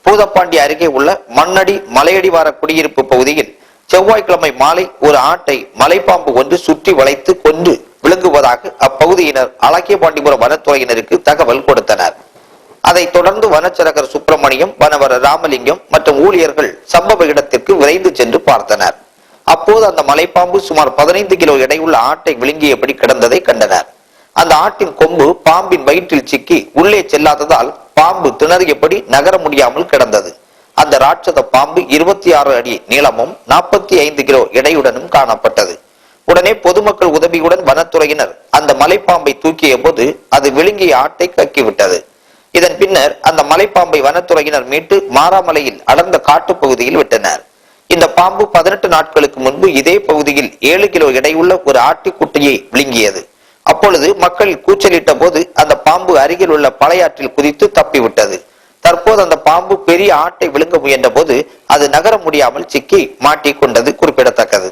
பூதப்பாண்டி அருகே உள்ள மண்ணடி மலையடிவார குடியிருப்பு பகுதியில் செவ்வாய்க்கிழமை மாலை ஒரு ஆட்டை மலைப்பாம்பு ஒன்று சுற்றி வளைத்து கொண்டு விழுங்குவதாக அப்பகுதியினர் அழகியபாண்டிபுரம் வனத்துறையினருக்கு தகவல் கொடுத்தனர். அதைத் தொடர்ந்து வனச்சரகர் சுப்பிரமணியம், வனவர் ராமலிங்கம் மற்றும் ஊழியர்கள் சம்பவ இடத்திற்கு விரைந்து சென்று பார்த்தனர். அப்போது அந்த மலைப்பாம்பு சுமார் 15 கிலோ எடையுள்ள ஆட்டை விழுங்கியபடி கிடந்ததை கண்டனர். அந்த ஆட்டின் கொம்பு பாம்பின் வயிற்றில் சிக்கி உள்ளே செல்லாததால் பாம்பு திணறியபடி நகர முடியாமல் கிடந்தது. அந்த ராட்சத பாம்பு 26 அடி நீளமும் 45 கிலோ எடையுடனும் காணப்பட்டது. உடனே பொதுமக்கள் உதவியுடன் வனத்துறையினர் அந்த மலைப்பாம்பை தூக்கிய போது அது விழுங்கிய ஆட்டை கக்கிவிட்டது. இதன் பின்னர் அந்த மலைப்பாம்பை வனத்துறையினர் மீட்டு மாராமலையில் அடர்ந்த காட்டு பகுதியில் விட்டனர். இந்த பாம்பு 18 நாட்களுக்கு முன்பு இதே பகுதியில் 7 கிலோ எடையுள்ள ஒரு ஆட்டிக்குட்டியை விழுங்கியது. அப்பொழுது மக்கள் கூச்சலிட்ட போது அந்த பாம்பு அருகில் உள்ள பழையாற்றில் குதித்து தப்பிவிட்டது. தற்போது அந்த பாம்பு பெரிய ஆட்டை விழுங்க முயன்ற போது அது நகர முடியாமல் சிக்கி மாட்டிக்கொண்டது குறிப்பிடத்தக்கது.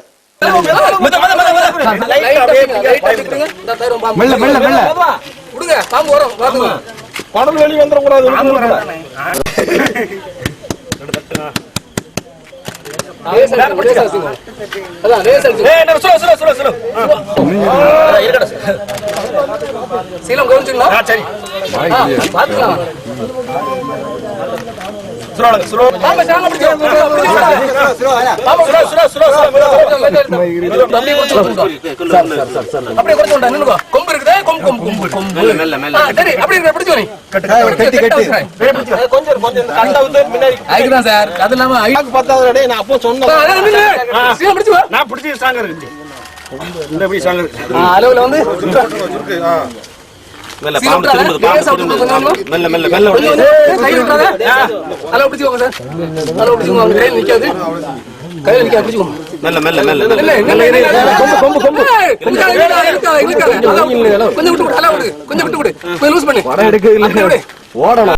ஓடணும்